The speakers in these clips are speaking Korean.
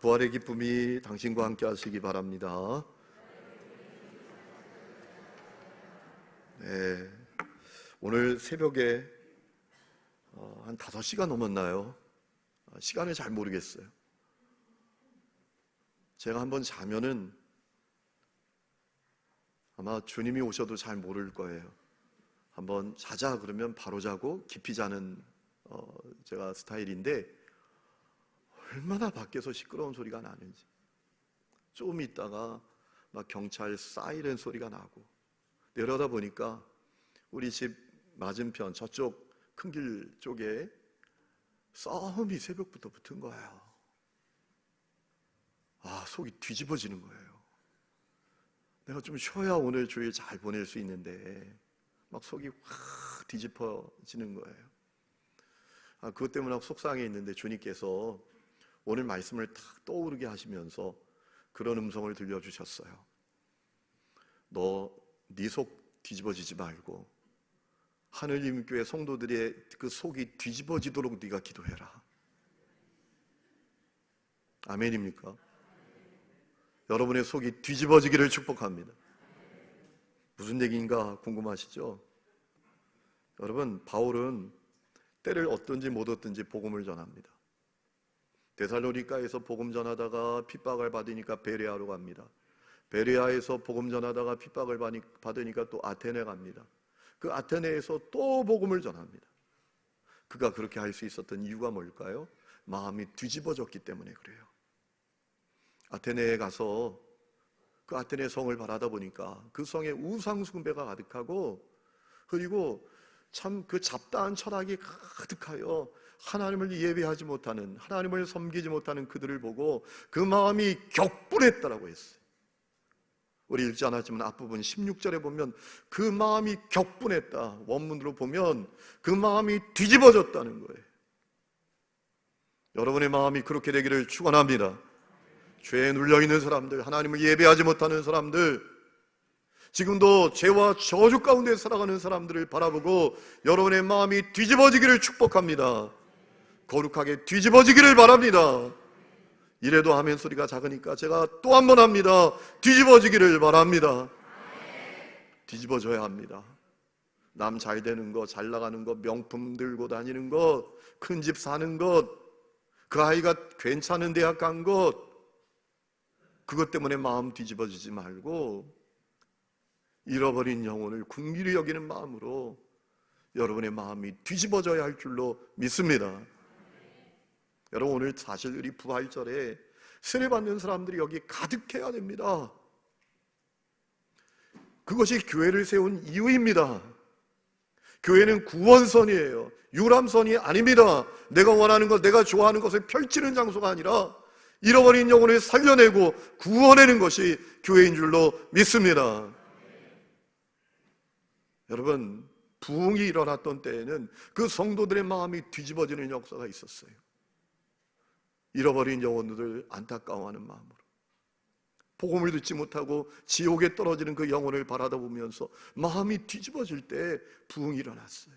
부활의 기쁨이 당신과 함께 하시기 바랍니다. 네, 오늘 새벽에 한 5시가 넘었나요? 시간을 잘 모르겠어요. 제가 한번 자면은 아마 주님이 오셔도 잘 모를 거예요. 한번 자자 그러면 바로 자고 깊이 자는 제가 스타일인데, 얼마나 밖에서 시끄러운 소리가 나는지. 좀 있다가 막 경찰 사이렌 소리가 나고, 내려다 보니까 우리 집 맞은편 저쪽 큰 길 쪽에 싸움이 새벽부터 붙은 거예요. 속이 뒤집어지는 거예요. 내가 좀 쉬어야 오늘 주일 잘 보낼 수 있는데 막 속이 확 뒤집어지는 거예요. 그것 때문에 속상해 있는데 주님께서 오늘 말씀을 탁 떠오르게 하시면서 그런 음성을 들려주셨어요. 네 속 뒤집어지지 말고 하느님 교회 성도들의 그 속이 뒤집어지도록 네가 기도해라. 아멘입니까? 여러분의 속이 뒤집어지기를 축복합니다. 무슨 얘기인가 궁금하시죠? 여러분, 바울은 때를 얻든지 못 얻든지 복음을 전합니다. 데살로니가에서 복음 전하다가 핍박을 받으니까 베레아로 갑니다. 베레아에서 복음 전하다가 핍박을 받으니까 또 아테네 갑니다. 그 아테네에서 또 복음을 전합니다. 그가 그렇게 할 수 있었던 이유가 뭘까요? 마음이 뒤집어졌기 때문에 그래요. 아테네에 가서 그 아테네 성을 바라다 보니까 그 성에 우상 숭배가 가득하고, 그리고 참 그 잡다한 철학이 가득하여 하나님을 예배하지 못하는, 하나님을 섬기지 못하는 그들을 보고 그 마음이 격분했다라고 했어요. 우리 읽지 않았지만 앞부분 16절에 보면 그 마음이 격분했다, 원문으로 보면 그 마음이 뒤집어졌다는 거예요. 여러분의 마음이 그렇게 되기를 축원합니다. 죄에 눌려있는 사람들, 하나님을 예배하지 못하는 사람들, 지금도 죄와 저주 가운데 살아가는 사람들을 바라보고 여러분의 마음이 뒤집어지기를 축복합니다. 거룩하게 뒤집어지기를 바랍니다. 이래도 아멘 소리가 작으니까 제가 또 한 번 합니다. 뒤집어지기를 바랍니다. 뒤집어져야 합니다. 남 잘 되는 거, 잘 나가는 거, 명품 들고 다니는 것, 큰 집 사는 것, 그 아이가 괜찮은 대학 간 것, 그것 때문에 마음 뒤집어지지 말고 잃어버린 영혼을 긍휼히 여기는 마음으로 여러분의 마음이 뒤집어져야 할 줄로 믿습니다. 여러분, 오늘 사실 우리 부활절에 세례받는 사람들이 여기 가득해야 됩니다. 그것이 교회를 세운 이유입니다. 교회는 구원선이에요. 유람선이 아닙니다. 내가 원하는 것, 내가 좋아하는 것을 펼치는 장소가 아니라 잃어버린 영혼을 살려내고 구원하는 것이 교회인 줄로 믿습니다. 여러분, 부흥이 일어났던 때에는 그 성도들의 마음이 뒤집어지는 역사가 있었어요. 잃어버린 영혼들을 안타까워하는 마음으로, 복음을 듣지 못하고 지옥에 떨어지는 그 영혼을 바라다 보면서 마음이 뒤집어질 때 부흥이 일어났어요.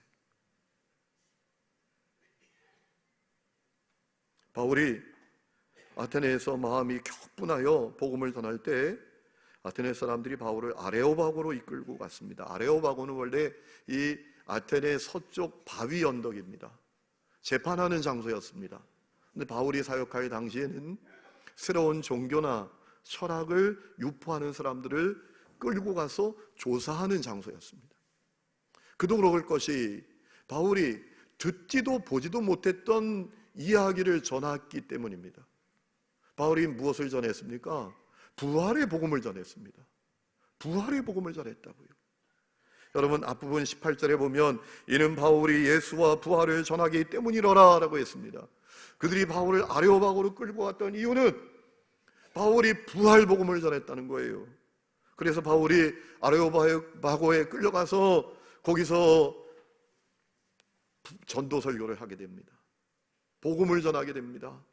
바울이 아테네에서 마음이 격분하여 복음을 전할 때 아테네 사람들이 바울을 아레오바고로 이끌고 갔습니다. 아레오바고는 원래 이 아테네 서쪽 바위 언덕입니다. 재판하는 장소였습니다. 근데 바울이 사역할 당시에는 새로운 종교나 철학을 유포하는 사람들을 끌고 가서 조사하는 장소였습니다. 그도 그럴 것이 바울이 듣지도 보지도 못했던 이야기를 전했기 때문입니다. 바울이 무엇을 전했습니까? 부활의 복음을 전했습니다. 부활의 복음을 전했다고요. 여러분, 앞부분 18절에 보면 이는 바울이 예수와 부활을 전하기 때문이로라 라고 했습니다. 그들이 바울을 아레오바고로 끌고 왔던 이유는 바울이 부활 복음을 전했다는 거예요. 그래서 바울이 아레오바고에 끌려가서 거기서 전도 설교를 하게 됩니다. 복음을 전하게 됩니다.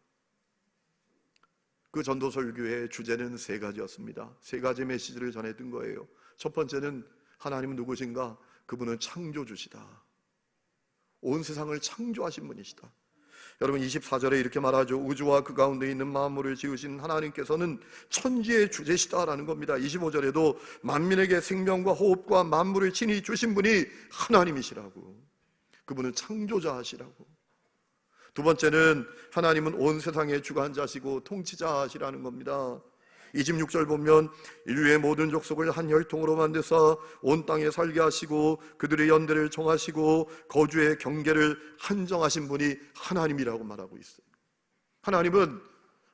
그 전도 설교의 주제는 3가지였습니다. 3가지 메시지를 전했던 거예요. 첫 번째는 하나님은 누구신가? 그분은 창조주시다. 온 세상을 창조하신 분이시다. 여러분 24절에 이렇게 말하죠. 우주와 그 가운데 있는 만물을 지으신 하나님께서는 천지의 주제시다라는 겁니다. 25절에도 만민에게 생명과 호흡과 만물을 친히 주신 분이 하나님이시라고. 그분은 창조자시라고. 두 번째는 하나님은 온 세상의 주관자시고 통치자시라는 겁니다. 26절 보면 인류의 모든 족속을 한 혈통으로 만드사 온 땅에 살게 하시고 그들의 연대를 정하시고 거주의 경계를 한정하신 분이 하나님이라고 말하고 있어요. 하나님은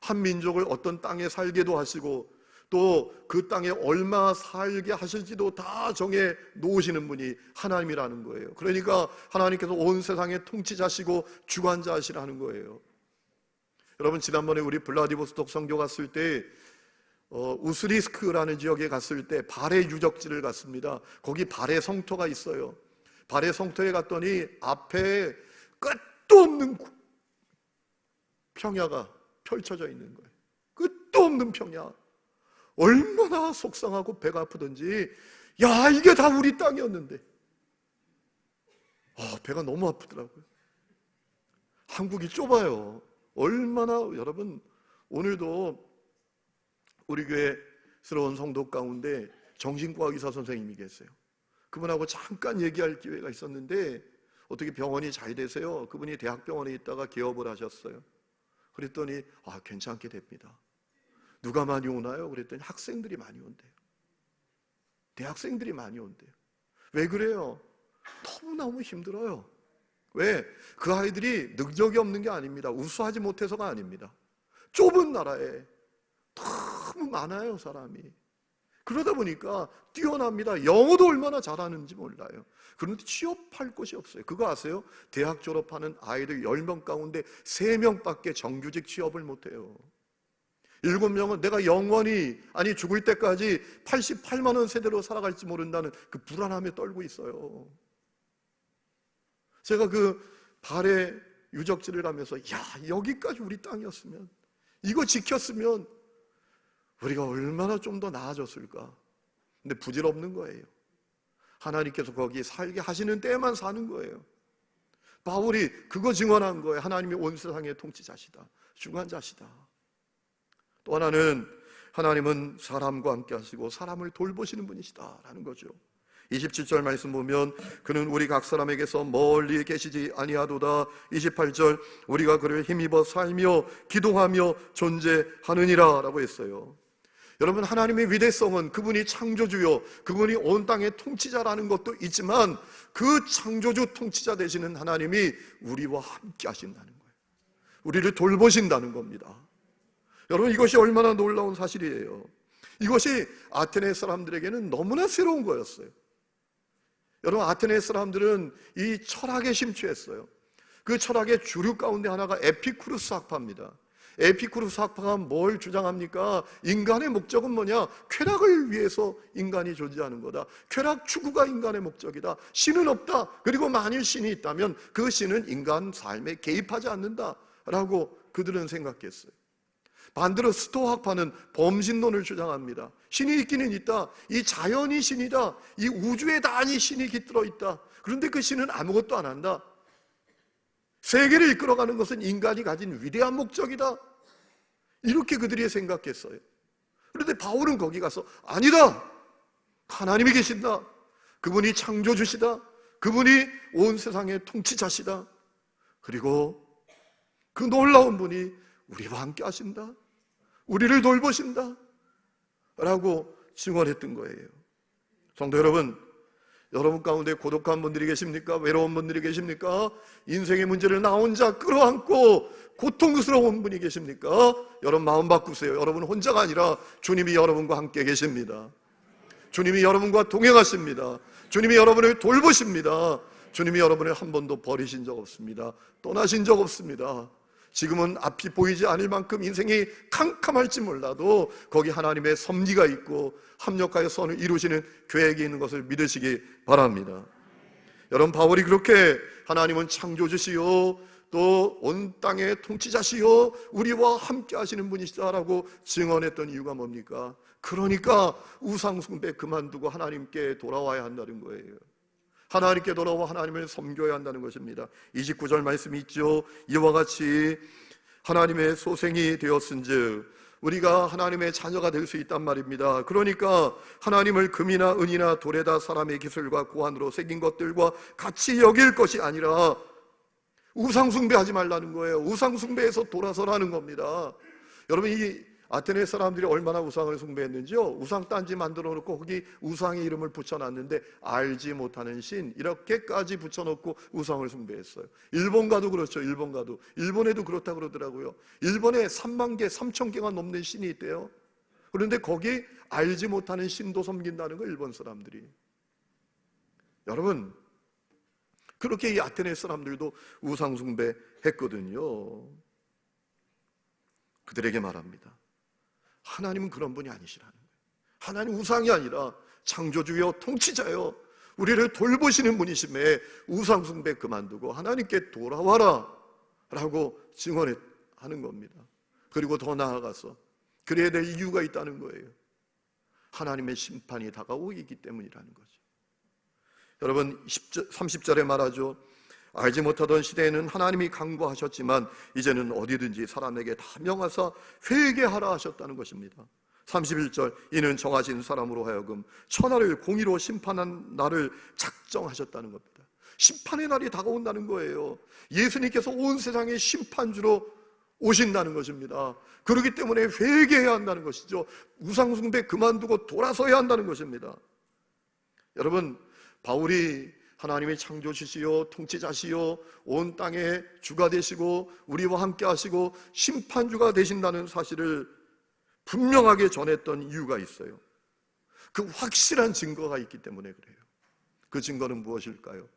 한 민족을 어떤 땅에 살게도 하시고 또 그 땅에 얼마 살게 하실지도 다 정해 놓으시는 분이 하나님이라는 거예요. 그러니까 하나님께서 온 세상의 통치자시고 주관자시라는 거예요. 여러분 지난번에 우리 블라디보스톡 선교 갔을 때 우스리스크라는 지역에 갔을 때 발해 유적지를 갔습니다. 거기 발해 성터가 있어요. 발해 성터에 갔더니 앞에 끝도 없는 평야가 펼쳐져 있는 거예요. 끝도 없는 평야. 얼마나 속상하고 배가 아프던지, 야, 이게 다 우리 땅이었는데 배가 너무 아프더라고요. 한국이 좁아요. 얼마나. 여러분 오늘도 우리 교회스러운 성도 가운데 정신과 의사 선생님이 계세요. 그분하고 잠깐 얘기할 기회가 있었는데 어떻게 병원이 잘 되세요? 그분이 대학병원에 있다가 개업을 하셨어요. 그랬더니 괜찮게 됩니다. 누가 많이 오나요? 그랬더니 학생들이 많이 온대요. 대학생들이 많이 온대요. 왜 그래요? 너무너무 힘들어요. 왜? 그 아이들이 능력이 없는 게 아닙니다. 우수하지 못해서가 아닙니다. 좁은 나라에 너무 많아요, 사람이. 그러다 보니까 뛰어납니다. 영어도 얼마나 잘하는지 몰라요. 그런데 취업할 곳이 없어요. 그거 아세요? 대학 졸업하는 아이들 10명 가운데 3명밖에 정규직 취업을 못해요. 7명은 내가 영원히, 아니 죽을 때까지 88만 원 세대로 살아갈지 모른다는 그 불안함에 떨고 있어요. 제가 그 발해 유적지를 가면서 여기까지 우리 땅이었으면, 이거 지켰으면 우리가 얼마나 좀 더 나아졌을까. 근데 부질없는 거예요. 하나님께서 거기 살게 하시는 때만 사는 거예요. 바울이 그거 증언한 거예요. 하나님이 온 세상의 통치자시다, 주관자시다. 또 하나는 하나님은 사람과 함께 하시고 사람을 돌보시는 분이시다라는 거죠. 27절 말씀 보면 그는 우리 각 사람에게서 멀리 계시지 아니하도다. 28절 우리가 그를 힘입어 살며 기도하며 존재하느니라 라고 했어요. 여러분 하나님의 위대성은 그분이 창조주요, 그분이 온 땅의 통치자라는 것도 있지만 그 창조주 통치자 되시는 하나님이 우리와 함께 하신다는 거예요. 우리를 돌보신다는 겁니다. 여러분 이것이 얼마나 놀라운 사실이에요. 이것이 아테네 사람들에게는 너무나 새로운 거였어요. 여러분 아테네 사람들은 이 철학에 심취했어요. 그 철학의 주류 가운데 하나가 에피쿠르스 학파입니다. 에피쿠르스 학파가 뭘 주장합니까? 인간의 목적은 뭐냐? 쾌락을 위해서 인간이 존재하는 거다. 쾌락 추구가 인간의 목적이다. 신은 없다. 그리고 만일 신이 있다면 그 신은 인간 삶에 개입하지 않는다라고 그들은 생각했어요. 반대로 스토아학파는 범신론을 주장합니다. 신이 있기는 있다. 이 자연이 신이다. 이 우주에 단히 신이 깃들어 있다. 그런데 그 신은 아무것도 안 한다. 세계를 이끌어가는 것은 인간이 가진 위대한 목적이다. 이렇게 그들이 생각했어요. 그런데 바울은 거기 가서 아니다. 하나님이 계신다. 그분이 창조주시다. 그분이 온 세상의 통치자시다. 그리고 그 놀라운 분이 우리와 함께 하신다. 우리를 돌보신다. 라고 증언했던 거예요. 성도 여러분, 여러분 가운데 고독한 분들이 계십니까? 외로운 분들이 계십니까? 인생의 문제를 나 혼자 끌어안고 고통스러운 분이 계십니까? 여러분 마음 바꾸세요. 여러분 혼자가 아니라 주님이 여러분과 함께 계십니다. 주님이 여러분과 동행하십니다. 주님이 여러분을 돌보십니다. 주님이 여러분을 한 번도 버리신 적 없습니다. 떠나신 적 없습니다. 지금은 앞이 보이지 않을 만큼 인생이 캄캄할지 몰라도 거기 하나님의 섭리가 있고 합력하여 선을 이루시는 계획이 있는 것을 믿으시기 바랍니다. 여러분 바울이 그렇게 하나님은 창조주시요 또 온 땅의 통치자시요 우리와 함께 하시는 분이시다라고 증언했던 이유가 뭡니까? 그러니까 우상숭배 그만두고 하나님께 돌아와야 한다는 거예요. 하나님께 돌아와 하나님을 섬겨야 한다는 것입니다. 29절 말씀이 있죠. 이와 같이 하나님의 소생이 되었은즉 우리가 하나님의 자녀가 될 수 있단 말입니다. 그러니까 하나님을 금이나 은이나 돌에다 사람의 기술과 고안으로 새긴 것들과 같이 여길 것이 아니라 우상숭배하지 말라는 거예요. 우상숭배에서 돌아서라는 겁니다. 여러분, 이 아테네 사람들이 얼마나 우상을 숭배했는지요. 우상 딴지 만들어 놓고 거기 우상의 이름을 붙여놨는데 알지 못하는 신 이렇게까지 붙여놓고 우상을 숭배했어요. 일본 가도 그렇죠. 일본 가도. 일본에도 그렇다 그러더라고요. 일본에 3만 개, 3천 개가 넘는 신이 있대요. 그런데 거기 알지 못하는 신도 섬긴다는 거예요. 일본 사람들이. 여러분, 그렇게 이 아테네 사람들도 우상 숭배했거든요. 그들에게 말합니다. 하나님은 그런 분이 아니시라는 거예요. 하나님 우상이 아니라 창조주요 통치자요 우리를 돌보시는 분이심에 우상 숭배 그만두고 하나님께 돌아와라 라고 증언하는 겁니다. 그리고 더 나아가서 그래야 될 이유가 있다는 거예요. 하나님의 심판이 다가오기 때문이라는 거죠. 여러분, 30절에 말하죠. 알지 못하던 시대에는 하나님이 강구하셨지만 이제는 어디든지 사람에게 다 명하사 회개하라 하셨다는 것입니다. 31절, 이는 정하신 사람으로 하여금 천하를 공의로 심판한 날을 작정하셨다는 겁니다. 심판의 날이 다가온다는 거예요. 예수님께서 온 세상의 심판주로 오신다는 것입니다. 그렇기 때문에 회개해야 한다는 것이죠. 우상숭배 그만두고 돌아서야 한다는 것입니다. 여러분, 바울이 하나님의 창조주시요 통치자시요 온 땅의 주가 되시고 우리와 함께 하시고 심판주가 되신다는 사실을 분명하게 전했던 이유가 있어요. 그 확실한 증거가 있기 때문에 그래요. 그 증거는 무엇일까요?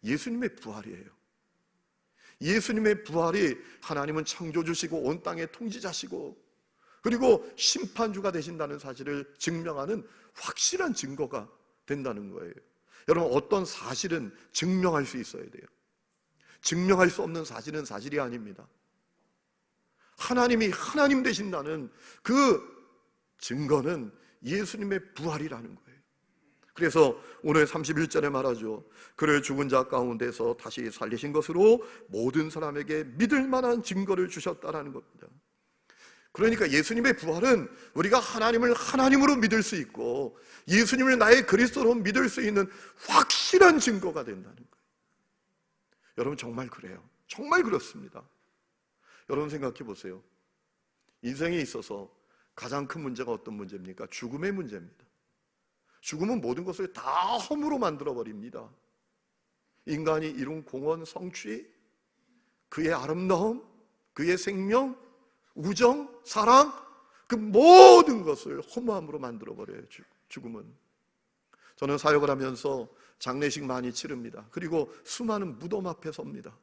예수님의 부활이에요. 예수님의 부활이 하나님은 창조주시고 온 땅의 통치자시고 그리고 심판주가 되신다는 사실을 증명하는 확실한 증거가 된다는 거예요. 여러분, 어떤 사실은 증명할 수 있어야 돼요. 증명할 수 없는 사실은 사실이 아닙니다. 하나님이 하나님 되신다는 그 증거는 예수님의 부활이라는 거예요. 그래서 오늘 31절에 말하죠. 그를 죽은 자 가운데서 다시 살리신 것으로 모든 사람에게 믿을 만한 증거를 주셨다라는 겁니다. 그러니까 예수님의 부활은 우리가 하나님을 하나님으로 믿을 수 있고 예수님을 나의 그리스도로 믿을 수 있는 확실한 증거가 된다는 거예요. 여러분, 정말 그래요. 정말 그렇습니다. 여러분, 생각해 보세요. 인생에 있어서 가장 큰 문제가 어떤 문제입니까? 죽음의 문제입니다. 죽음은 모든 것을 다 험으로 만들어버립니다. 인간이 이룬 공헌, 성취, 그의 아름다움, 그의 생명, 우정, 사랑, 그 모든 것을 허무함으로 만들어버려요. 죽음은. 저는 사역을 하면서 장례식 많이 치릅니다. 그리고 수많은 무덤 앞에 섭니다.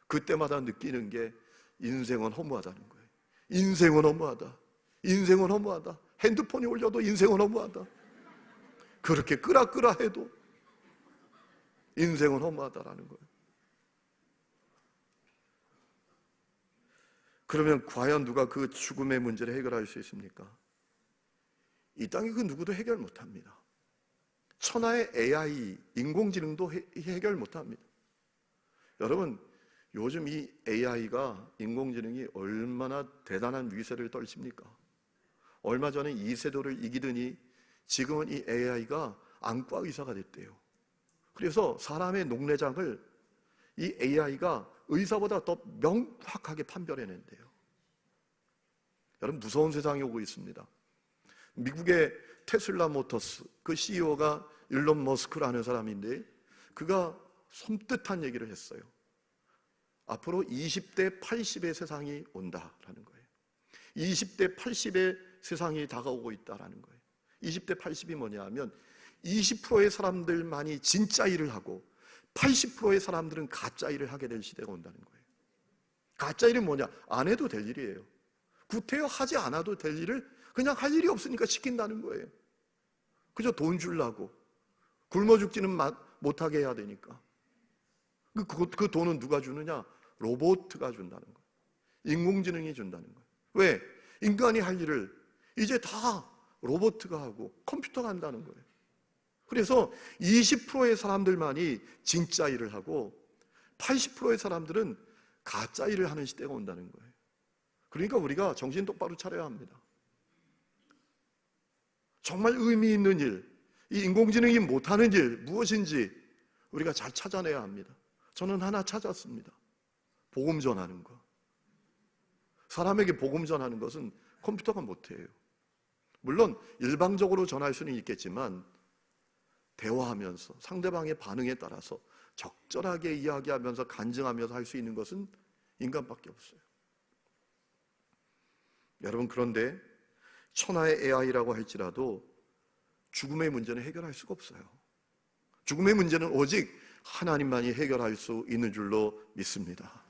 그때마다 느끼는 게 인생은 허무하다는 거예요. 인생은 허무하다. 인생은 허무하다. 핸드폰이 올려도 인생은 허무하다. 그렇게 끄라끄라 해도 인생은 허무하다라는 거예요. 그러면 과연 누가 그 죽음의 문제를 해결할 수 있습니까? 이 땅에 그 누구도 해결 못합니다. 천하의 AI, 인공지능도 해결 못합니다. 여러분, 요즘 이 AI가, 인공지능이 얼마나 대단한 위세를 떨칩니까? 얼마 전에 이세돌을 이기더니 지금은 이 AI가 안과 의사가 됐대요. 그래서 사람의 녹내장을 이 AI가 의사보다 더 명확하게 판별해낸대요. 여러분, 무서운 세상이 오고 있습니다. 미국의 테슬라 모터스 그 CEO가 일론 머스크라는 사람인데 그가 섬뜩한 얘기를 했어요. 앞으로 20대 80의 세상이 온다라는 거예요. 20대 80의 세상이 다가오고 있다라는 거예요. 20대 80이 뭐냐 하면 20%의 사람들만이 진짜 일을 하고 80%의 사람들은 가짜 일을 하게 될 시대가 온다는 거예요. 가짜 일은 뭐냐? 안 해도 될 일이에요. 구태여 하지 않아도 될 일을 그냥 할 일이 없으니까 시킨다는 거예요. 그저 돈 주려고. 굶어 죽지는 못하게 해야 되니까. 그 돈은 누가 주느냐? 로봇가 준다는 거예요. 인공지능이 준다는 거예요. 왜? 인간이 할 일을 이제 다 로봇가 하고 컴퓨터가 한다는 거예요. 그래서 20%의 사람들만이 진짜 일을 하고 80%의 사람들은 가짜 일을 하는 시대가 온다는 거예요. 그러니까 우리가 정신 똑바로 차려야 합니다. 정말 의미 있는 일, 이 인공지능이 못하는 일 무엇인지 우리가 잘 찾아내야 합니다. 저는 하나 찾았습니다. 복음 전하는 거. 사람에게 복음 전하는 것은 컴퓨터가 못해요. 물론 일방적으로 전할 수는 있겠지만 대화하면서 상대방의 반응에 따라서 적절하게 이야기하면서 간증하면서 할 수 있는 것은 인간밖에 없어요. 여러분, 그런데 천하의 AI라고 할지라도 죽음의 문제는 해결할 수가 없어요. 죽음의 문제는 오직 하나님만이 해결할 수 있는 줄로 믿습니다.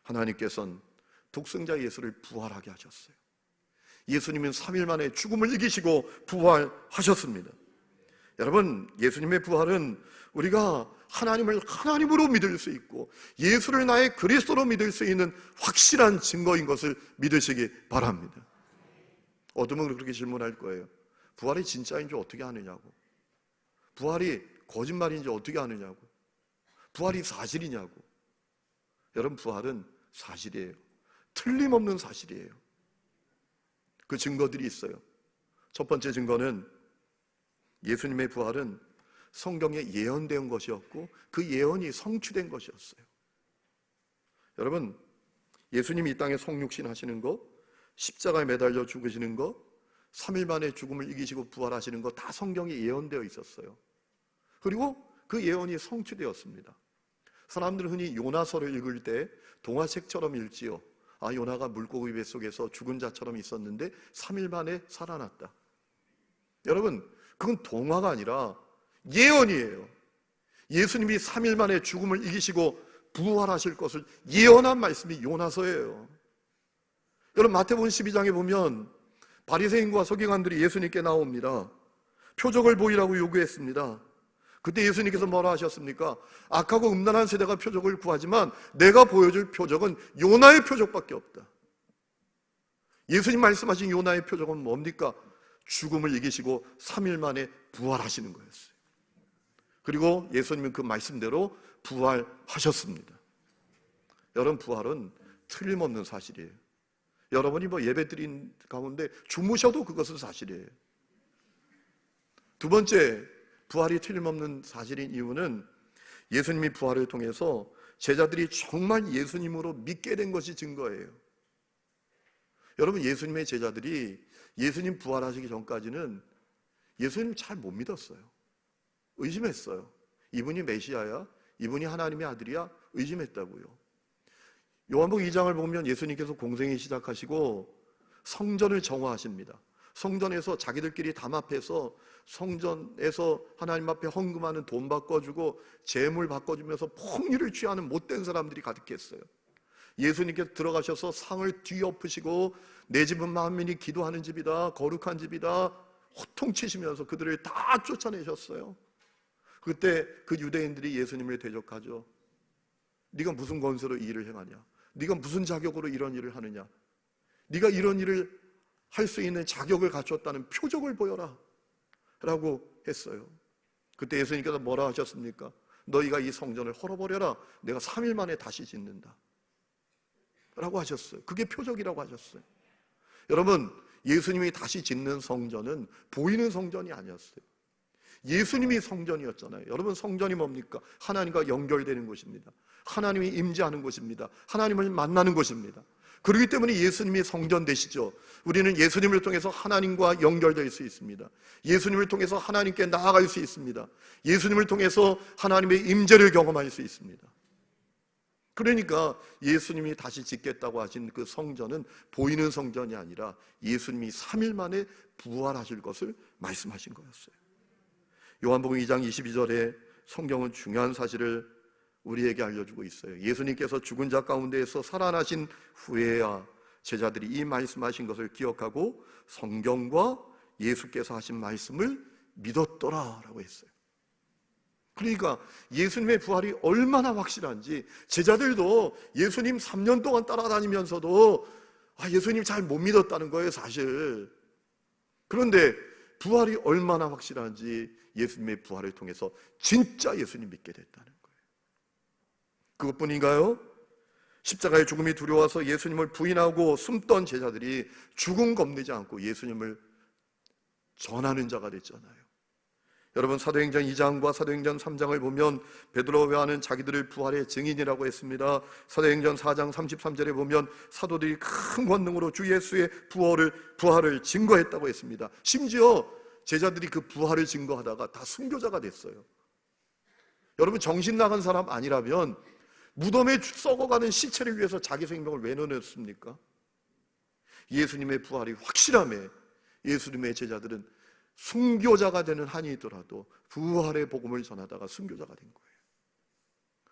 하나님께서는 독생자 예수를 부활하게 하셨어요. 예수님은 3일 만에 죽음을 이기시고 부활하셨습니다. 여러분, 예수님의 부활은 우리가 하나님을 하나님으로 믿을 수 있고 예수를 나의 그리스도로 믿을 수 있는 확실한 증거인 것을 믿으시기 바랍니다. 어둠은 그렇게 질문할 거예요. 부활이 진짜인 줄 어떻게 아느냐고, 부활이 거짓말인지 어떻게 아느냐고, 부활이 사실이냐고. 여러분, 부활은 사실이에요. 틀림없는 사실이에요. 그 증거들이 있어요. 첫 번째 증거는 예수님의 부활은 성경에 예언된 것이었고 그 예언이 성취된 것이었어요. 여러분, 예수님이 이 땅에 성육신 하시는 거, 십자가에 매달려 죽으시는 거, 3일 만에 죽음을 이기시고 부활하시는 거 다 성경에 예언되어 있었어요. 그리고 그 예언이 성취되었습니다. 사람들은 흔히 요나서를 읽을 때 동화책처럼 읽지요. 아, 요나가 물고기 뱃속에서 죽은 자처럼 있었는데 3일 만에 살아났다. 여러분, 그건 동화가 아니라 예언이에요. 예수님이 3일 만에 죽음을 이기시고 부활하실 것을 예언한 말씀이 요나서예요. 여러분, 마태복음 12장에 보면 바리새인과 서기관들이 예수님께 나옵니다. 표적을 보이라고 요구했습니다. 그때 예수님께서 뭐라 하셨습니까? 악하고 음란한 세대가 표적을 구하지만 내가 보여줄 표적은 요나의 표적밖에 없다. 예수님 말씀하신 요나의 표적은 뭡니까? 죽음을 이기시고 3일 만에 부활하시는 거였어요. 그리고 예수님은 그 말씀대로 부활하셨습니다. 여러분, 부활은 틀림없는 사실이에요. 여러분이 예배 드린 가운데 주무셔도 그것은 사실이에요. 두 번째, 부활이 틀림없는 사실인 이유는 예수님이 부활을 통해서 제자들이 정말 예수님으로 믿게 된 것이 증거예요. 여러분, 예수님의 제자들이 예수님 부활하시기 전까지는 예수님 잘 못 믿었어요. 의심했어요. 이분이 메시아야? 이분이 하나님의 아들이야? 의심했다고요. 요한복음 2장을 보면 예수님께서 공생이 시작하시고 성전을 정화하십니다. 성전에서 자기들끼리 담합해서 성전에서 하나님 앞에 헌금하는 돈 바꿔주고 재물 바꿔주면서 폭리를 취하는 못된 사람들이 가득했어요. 예수님께서 들어가셔서 상을 뒤엎으시고 내 집은 만민이 기도하는 집이다, 거룩한 집이다 호통치시면서 그들을 다 쫓아내셨어요. 그때 그 유대인들이 예수님을 대적하죠. 네가 무슨 권세로 이 일을 행하냐? 네가 무슨 자격으로 이런 일을 하느냐? 네가 이런 일을 할 수 있는 자격을 갖췄다는 표적을 보여라 라고 했어요. 그때 예수님께서 뭐라 하셨습니까? 너희가 이 성전을 헐어버려라. 내가 3일 만에 다시 짓는다 라고 하셨어요. 그게 표적이라고 하셨어요. 여러분, 예수님이 다시 짓는 성전은 보이는 성전이 아니었어요. 예수님이 성전이었잖아요. 여러분, 성전이 뭡니까? 하나님과 연결되는 곳입니다. 하나님이 임재하는 곳입니다. 하나님을 만나는 곳입니다. 그렇기 때문에 예수님이 성전 되시죠. 우리는 예수님을 통해서 하나님과 연결될 수 있습니다. 예수님을 통해서 하나님께 나아갈 수 있습니다. 예수님을 통해서 하나님의 임재를 경험할 수 있습니다. 그러니까 예수님이 다시 짓겠다고 하신 그 성전은 보이는 성전이 아니라 예수님이 3일 만에 부활하실 것을 말씀하신 거였어요. 요한복음 2장 22절에 성경은 중요한 사실을 우리에게 알려주고 있어요. 예수님께서 죽은 자 가운데에서 살아나신 후에야 제자들이 이 말씀하신 것을 기억하고 성경과 예수께서 하신 말씀을 믿었더라라고 했어요. 그러니까 예수님의 부활이 얼마나 확실한지 제자들도 예수님 3년 동안 따라다니면서도 예수님 잘 못 믿었다는 거예요, 사실. 그런데 부활이 얼마나 확실한지 예수님의 부활을 통해서 진짜 예수님 믿게 됐다는 거예요. 그것뿐인가요? 십자가의 죽음이 두려워서 예수님을 부인하고 숨던 제자들이 죽음 겁내지 않고 예수님을 전하는 자가 됐잖아요. 여러분, 사도행전 2장과 사도행전 3장을 보면 베드로와 요한은 자기들을 부활의 증인이라고 했습니다. 사도행전 4장 33절에 보면 사도들이 큰 권능으로 주 예수의 부활을 증거했다고 했습니다. 심지어 제자들이 그 부활을 증거하다가 다 순교자가 됐어요. 여러분, 정신 나간 사람 아니라면 무덤에 썩어가는 시체를 위해서 자기 생명을 왜 내놓습니까? 예수님의 부활이 확실함에 예수님의 제자들은 순교자가 되는 한이 있더라도 부활의 복음을 전하다가 순교자가 된 거예요.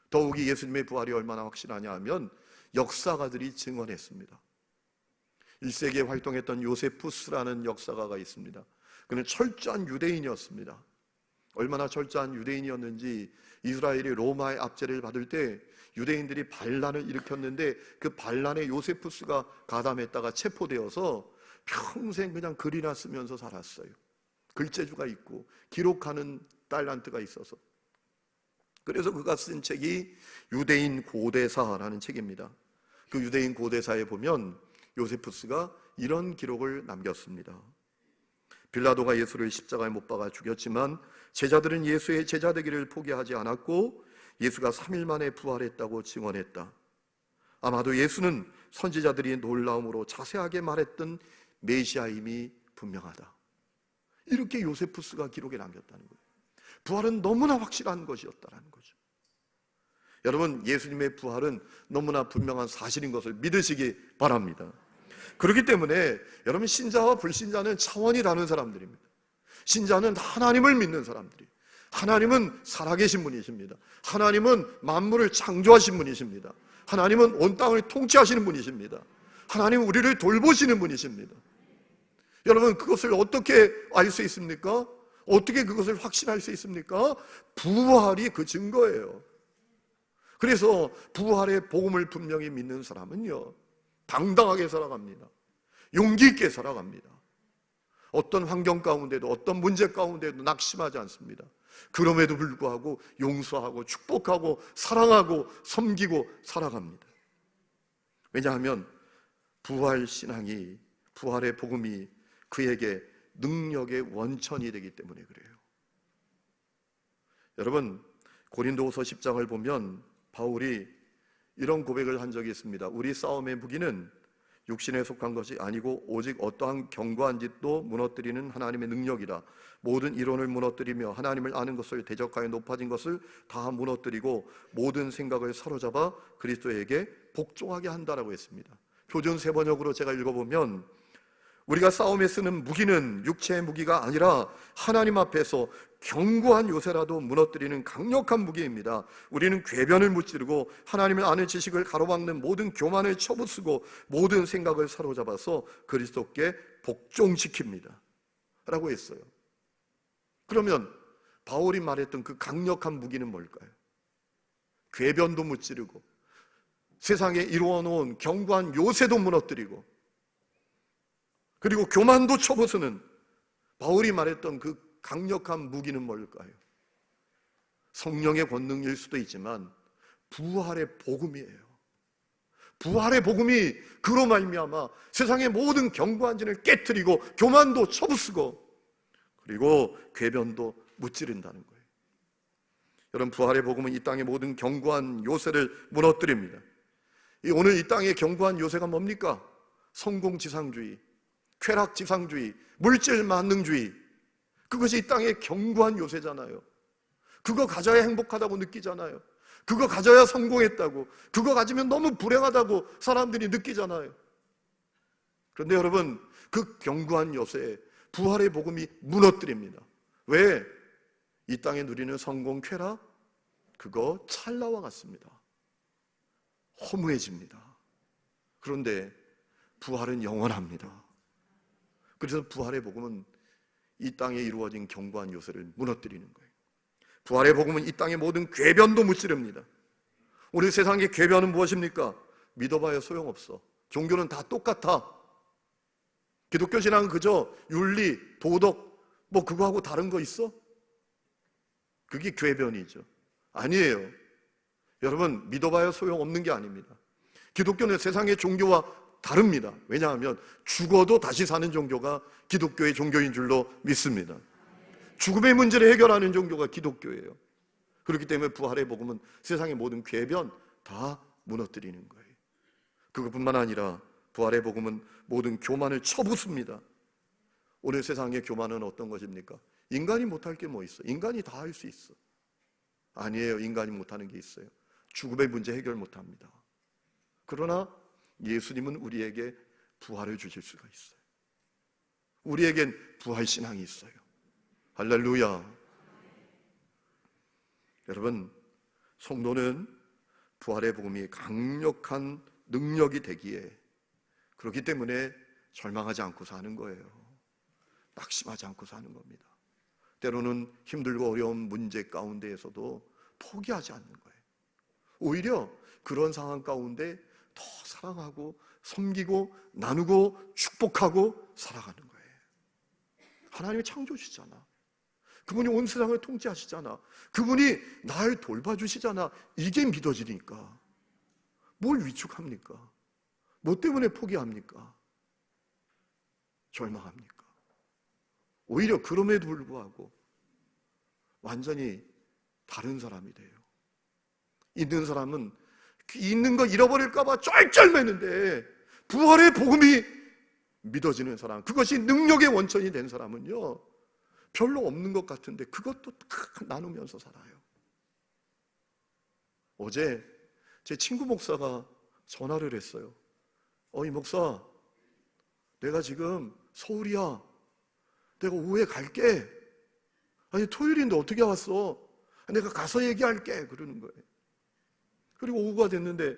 더욱이 예수님의 부활이 얼마나 확실하냐 하면 역사가들이 증언했습니다. 1세기에 활동했던 요세푸스라는 역사가가 있습니다. 그는 철저한 유대인이었습니다. 얼마나 철저한 유대인이었는지 이스라엘이 로마의 압제를 받을 때 유대인들이 반란을 일으켰는데 그 반란에 요세푸스가 가담했다가 체포되어서 평생 그냥 글이나 쓰면서 살았어요. 글재주가 있고 기록하는 달란트가 있어서. 그래서 그가 쓴 책이 유대인 고대사라는 책입니다. 그 유대인 고대사에 보면 요세푸스가 이런 기록을 남겼습니다. 빌라도가 예수를 십자가에 못 박아 죽였지만 제자들은 예수의 제자 되기를 포기하지 않았고 예수가 3일 만에 부활했다고 증언했다. 아마도 예수는 선지자들이 놀라움으로 자세하게 말했던 메시아임이 분명하다. 이렇게 요세푸스가 기록에 남겼다는 거예요. 부활은 너무나 확실한 것이었다는 거죠. 여러분, 예수님의 부활은 너무나 분명한 사실인 것을 믿으시기 바랍니다. 그렇기 때문에 여러분, 신자와 불신자는 차원이 다른 사람들입니다. 신자는 하나님을 믿는 사람들이에요. 하나님은 살아계신 분이십니다. 하나님은 만물을 창조하신 분이십니다. 하나님은 온 땅을 통치하시는 분이십니다. 하나님은 우리를 돌보시는 분이십니다. 여러분, 그것을 어떻게 알 수 있습니까? 어떻게 그것을 확신할 수 있습니까? 부활이 그 증거예요. 그래서 부활의 복음을 분명히 믿는 사람은요, 당당하게 살아갑니다. 용기 있게 살아갑니다. 어떤 환경 가운데도, 어떤 문제 가운데도 낙심하지 않습니다. 그럼에도 불구하고 용서하고 축복하고 사랑하고 섬기고 살아갑니다. 왜냐하면 부활 신앙이, 부활의 복음이 그에게 능력의 원천이 되기 때문에 그래요. 여러분, 고린도후서 10장을 보면 바울이 이런 고백을 한 적이 있습니다. 우리 싸움의 무기는 육신에 속한 것이 아니고 오직 어떠한 견고한 짓도 무너뜨리는 하나님의 능력이라. 모든 이론을 무너뜨리며 하나님을 아는 것을 대적하여 높아진 것을 다 무너뜨리고 모든 생각을 사로잡아 그리스도에게 복종하게 한다라고 했습니다. 표준 세번역으로 제가 읽어보면 우리가 싸움에 쓰는 무기는 육체의 무기가 아니라 하나님 앞에서 견고한 요새라도 무너뜨리는 강력한 무기입니다. 우리는 궤변을 무찌르고 하나님을 아는 지식을 가로막는 모든 교만을 쳐부수고 모든 생각을 사로잡아서 그리스도께 복종시킵니다 라고 했어요. 그러면 바울이 말했던 그 강력한 무기는 뭘까요? 궤변도 무찌르고 세상에 이루어놓은 견고한 요새도 무너뜨리고 그리고 교만도 쳐부수는 바울이 말했던 그 강력한 무기는 뭘까요? 성령의 권능일 수도 있지만 부활의 복음이에요. 부활의 복음이 그로 말미암아 세상의 모든 견고한 진을 깨트리고 교만도 쳐부수고 그리고 궤변도 무찌른다는 거예요. 여러분, 부활의 복음은 이 땅의 모든 견고한 요새를 무너뜨립니다. 오늘 이 땅의 견고한 요새가 뭡니까? 성공지상주의, 쾌락지상주의, 물질만능주의. 그것이 이 땅의 견고한 요새잖아요. 그거 가져야 행복하다고 느끼잖아요. 그거 가져야 성공했다고, 그거 가지면 너무 불행하다고 사람들이 느끼잖아요. 그런데 여러분, 그 견고한 요새에 부활의 복음이 무너뜨립니다. 왜? 이 땅에 누리는 성공, 쾌락, 그거 찰나와 같습니다. 허무해집니다. 그런데 부활은 영원합니다. 그래서 부활의 복음은 이 땅에 이루어진 견고한 요새를 무너뜨리는 거예요. 부활의 복음은 이 땅의 모든 궤변도 무찌릅니다. 우리 세상의 궤변은 무엇입니까? 믿어봐야 소용없어. 종교는 다 똑같아. 기독교 신앙은 그저 윤리, 도덕, 그거하고 다른 거 있어? 그게 궤변이죠. 아니에요. 여러분, 믿어봐야 소용없는 게 아닙니다. 기독교는 세상의 종교와 다릅니다. 왜냐하면 죽어도 다시 사는 종교가 기독교의 종교인 줄로 믿습니다. 죽음의 문제를 해결하는 종교가 기독교예요. 그렇기 때문에 부활의 복음은 세상의 모든 궤변 다 무너뜨리는 거예요. 그것뿐만 아니라 부활의 복음은 모든 교만을 쳐부숩니다. 오늘 세상의 교만은 어떤 것입니까? 인간이 못할 게 뭐 있어? 인간이 다 할 수 있어. 아니에요. 인간이 못하는 게 있어요. 죽음의 문제 해결 못합니다. 그러나 예수님은 우리에게 부활을 주실 수가 있어요. 우리에겐 부활신앙이 있어요. 할렐루야. 여러분, 성도는 부활의 복음이 강력한 능력이 되기에, 그렇기 때문에 절망하지 않고 사는 거예요. 낙심하지 않고 사는 겁니다. 때로는 힘들고 어려운 문제 가운데에서도 포기하지 않는 거예요. 오히려 그런 상황 가운데 더 사랑하고 섬기고 나누고 축복하고 살아가는 거예요. 하나님의 창조주시잖아. 그분이 온 세상을 통치하시잖아. 그분이 날 돌봐주시잖아. 이게 믿어지니까 뭘 위축합니까? 뭐 때문에 포기합니까? 절망합니까? 오히려 그럼에도 불구하고 완전히 다른 사람이 돼요. 있는 사람은 있는 거 잃어버릴까 봐 쩔쩔매는데, 부활의 복음이 믿어지는 사람, 그것이 능력의 원천이 된 사람은요, 별로 없는 것 같은데 그것도 다 나누면서 살아요. 어제 제 친구 목사가 전화를 했어요. 이 목사, 내가 지금 서울이야. 내가 오후에 갈게. 아니, 토요일인데 어떻게 왔어? 내가 가서 얘기할게. 그러는 거예요. 그리고 오후가 됐는데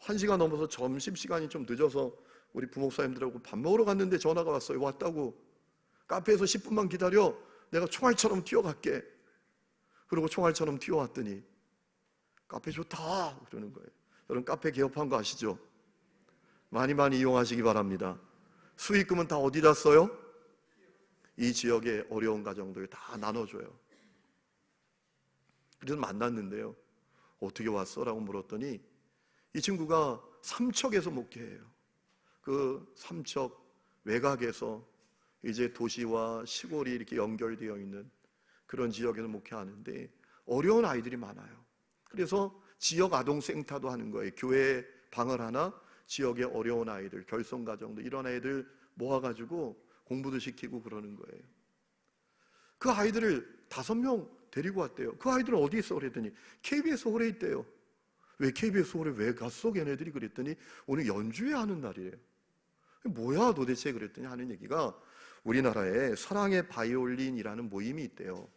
1시가 넘어서 점심시간이 좀 늦어서 우리 부목사님들하고 밥 먹으러 갔는데 전화가 왔어요. 왔다고. 카페에서 10분만 기다려. 내가 총알처럼 뛰어갈게. 그리고 총알처럼 뛰어왔더니 카페 좋다 그러는 거예요. 여러분, 카페 개업한 거 아시죠? 많이 이용하시기 바랍니다. 수익금은 다 어디다 써요? 이 지역의 어려운 가정들 다 나눠줘요. 그래서 만났는데요, 어떻게 왔어? 라고 물었더니 이 친구가 삼척에서 목회해요. 그 삼척 외곽에서 이제 도시와 시골이 이렇게 연결되어 있는 그런 지역에서 목회하는데 어려운 아이들이 많아요. 그래서 지역 아동센터도 하는 거예요. 교회에 방을 하나 지역의 어려운 아이들, 결손가정들, 이런 아이들 모아가지고 공부도 시키고 그러는 거예요. 그 아이들을 5명 데리고 왔대요. 그 아이들은 어디 있어? 그랬더니 KBS 홀에 있대요. 왜 KBS 홀에 왜 갔어? 걔네들이 그랬더니 오늘 연주회 하는 날이에요. 뭐야 도대체? 그랬더니 하는 얘기가 우리나라에 사랑의 바이올린이라는 모임이 있대요.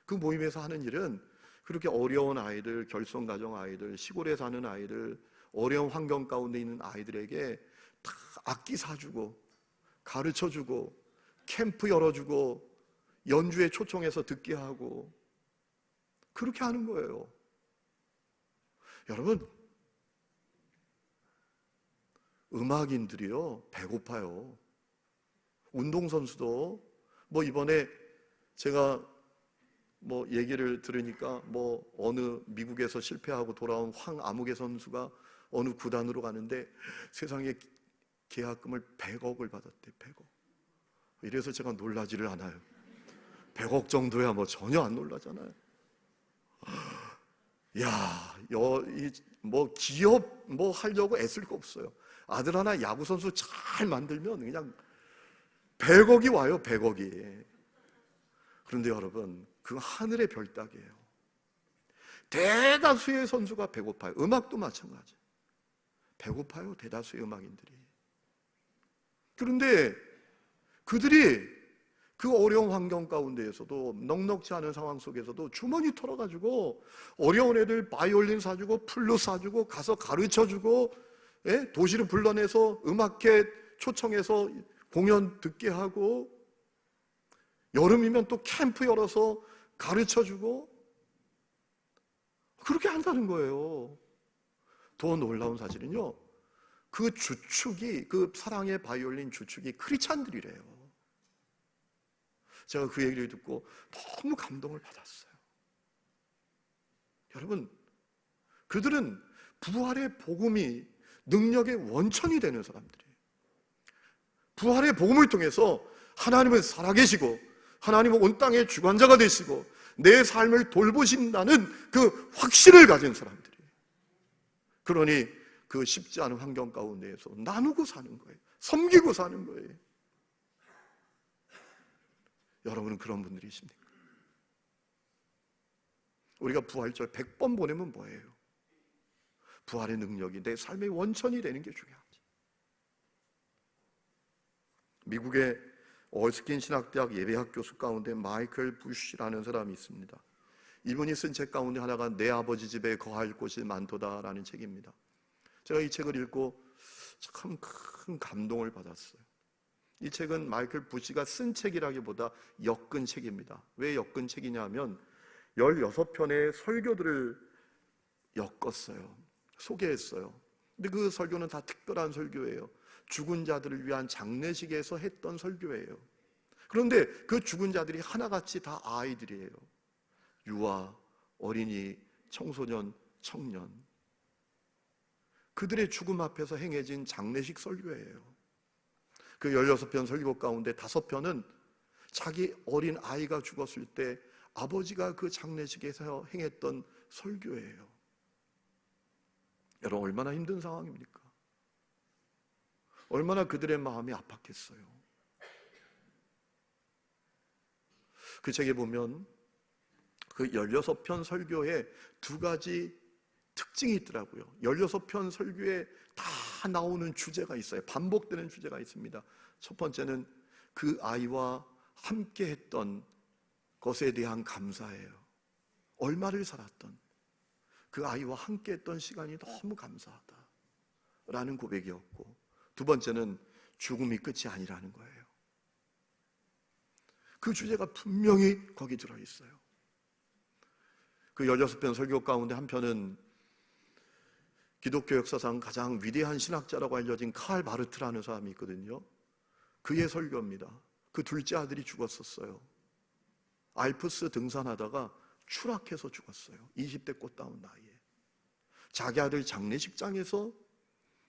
그 모임에서 하는 일은 그렇게 어려운 아이들, 결손가정 아이들, 시골에 사는 아이들, 어려운 환경 가운데 있는 아이들에게 다 악기 사주고 가르쳐주고 캠프 열어주고 연주에 초청해서 듣게 하고 그렇게 하는 거예요. 여러분, 음악인들이요 배고파요. 운동선수도 이번에 제가 얘기를 들으니까 어느 미국에서 실패하고 돌아온 황아무개 선수가 어느 구단으로 가는데 세상에 계약금을 100억을 받았대. 100억. 이래서 제가 놀라지를 않아요. 100억 정도야 전혀 안 놀라잖아요. 야, 기업 하려고 애쓸 거 없어요. 아들 하나 야구 선수 잘 만들면 그냥 100억이 와요. 100억이. 그런데 여러분, 그 하늘의 별 따기예요. 대다수의 선수가 배고파요. 음악도 마찬가지. 배고파요. 대다수의 음악인들이. 그런데 그들이 그 어려운 환경 가운데에서도, 넉넉지 않은 상황 속에서도 주머니 털어가지고 어려운 애들 바이올린 사주고 플룻 사주고 가서 가르쳐주고, 도시를 불러내서 음악회 초청해서 공연 듣게 하고, 여름이면 또 캠프 열어서 가르쳐주고 그렇게 한다는 거예요. 더 놀라운 사실은요, 그 주축이, 그 사랑의 바이올린 주축이 크리스찬들이래요. 제가 그 얘기를 듣고 너무 감동을 받았어요. 여러분, 그들은 부활의 복음이 능력의 원천이 되는 사람들이에요. 부활의 복음을 통해서 하나님은 살아계시고 하나님은 온 땅의 주관자가 되시고 내 삶을 돌보신다는 그 확신을 가진 사람들이에요. 그러니 그 쉽지 않은 환경 가운데에서 나누고 사는 거예요. 섬기고 사는 거예요. 여러분은 그런 분들이십니까? 우리가 부활절 100번 보내면 뭐예요? 부활의 능력이 내 삶의 원천이 되는 게 중요하지. 미국의 얼스킨 신학대학 예배학 교수 가운데 마이클 부시라는 사람이 있습니다. 이분이 쓴 책 가운데 하나가 내 아버지 집에 거할 곳이 많도다라는 책입니다. 제가 이 책을 읽고 참 큰 감동을 받았어요. 이 책은 마이클 부시가 쓴 책이라기보다 엮은 책입니다. 왜 엮은 책이냐 하면 16편의 설교들을 엮었어요. 소개했어요. 근데 그 설교는 다 특별한 설교예요. 죽은 자들을 위한 장례식에서 했던 설교예요. 그런데 그 죽은 자들이 하나같이 다 아이들이에요. 유아, 어린이, 청소년, 청년. 그들의 죽음 앞에서 행해진 장례식 설교예요. 그 16편 설교 가운데 5편은 자기 어린 아이가 죽었을 때 아버지가 그 장례식에서 행했던 설교예요. 여러분, 얼마나 힘든 상황입니까? 얼마나 그들의 마음이 아팠겠어요. 그 책에 보면 그 16편 설교에 2가지 특징이 있더라고요. 16편 설교에 다 나오는 주제가 있어요. 반복되는 주제가 있습니다. 첫 번째는 그 아이와 함께 했던 것에 대한 감사예요. 얼마를 살았던 그 아이와 함께 했던 시간이 너무 감사하다라는 고백이었고, 두 번째는 죽음이 끝이 아니라는 거예요. 그 주제가 분명히 거기 들어있어요. 그 16편 설교 가운데 한 편은 기독교 역사상 가장 위대한 신학자라고 알려진 칼 바르트라는 사람이 있거든요. 그의 설교입니다. 그 둘째 아들이 죽었었어요. 알프스 등산하다가 추락해서 죽었어요. 20대 꽃다운 나이에. 자기 아들 장례식장에서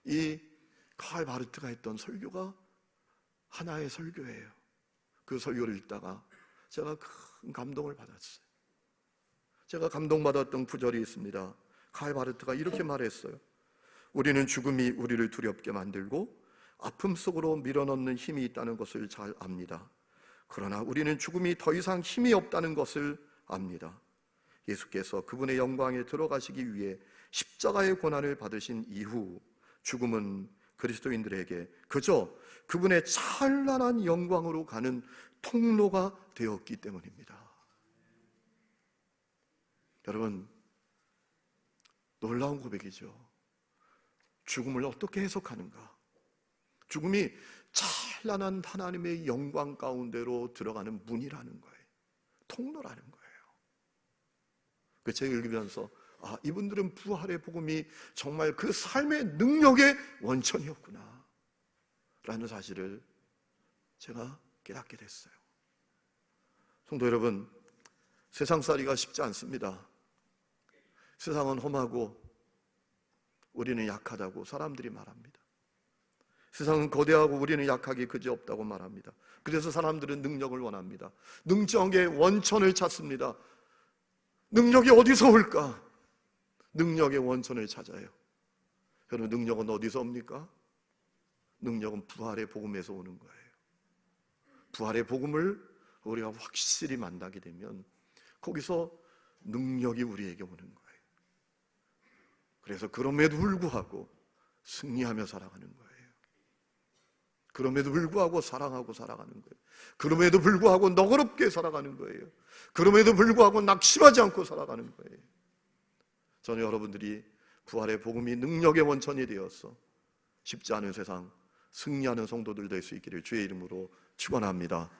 이 칼 바르트가 했던 설교가 하나의 설교예요. 그 설교를 읽다가 제가 큰 감동을 받았어요. 제가 감동받았던 구절이 있습니다. 칼 바르트가 이렇게 말했어요. 우리는 죽음이 우리를 두렵게 만들고 아픔 속으로 밀어넣는 힘이 있다는 것을 잘 압니다. 그러나 우리는 죽음이 더 이상 힘이 없다는 것을 압니다. 예수께서 그분의 영광에 들어가시기 위해 십자가의 고난을 받으신 이후 죽음은 그리스도인들에게 그저 그분의 찬란한 영광으로 가는 통로가 되었기 때문입니다. 여러분, 놀라운 고백이죠. 죽음을 어떻게 해석하는가? 죽음이 찬란한 하나님의 영광 가운데로 들어가는 문이라는 거예요. 통로라는 거예요. 그 책을 읽으면서 이분들은 부활의 복음이 정말 그 삶의 능력의 원천이었구나 라는 사실을 제가 깨닫게 됐어요. 성도 여러분, 세상살이가 쉽지 않습니다. 세상은 험하고 우리는 약하다고 사람들이 말합니다. 세상은 거대하고 우리는 약하기 그지없다고 말합니다. 그래서 사람들은 능력을 원합니다. 능력의 원천을 찾습니다. 능력이 어디서 올까? 능력의 원천을 찾아요. 여러분, 능력은 어디서 옵니까? 능력은 부활의 복음에서 오는 거예요. 부활의 복음을 우리가 확실히 만나게 되면 거기서 능력이 우리에게 오는 거예요. 그래서 그럼에도 불구하고 승리하며 살아가는 거예요. 그럼에도 불구하고 사랑하고 살아가는 거예요. 그럼에도 불구하고 너그럽게 살아가는 거예요. 그럼에도 불구하고 낙심하지 않고 살아가는 거예요. 저는 여러분들이 부활의 복음이 능력의 원천이 되어서 쉽지 않은 세상 승리하는 성도들 될 수 있기를 주의 이름으로 축원합니다.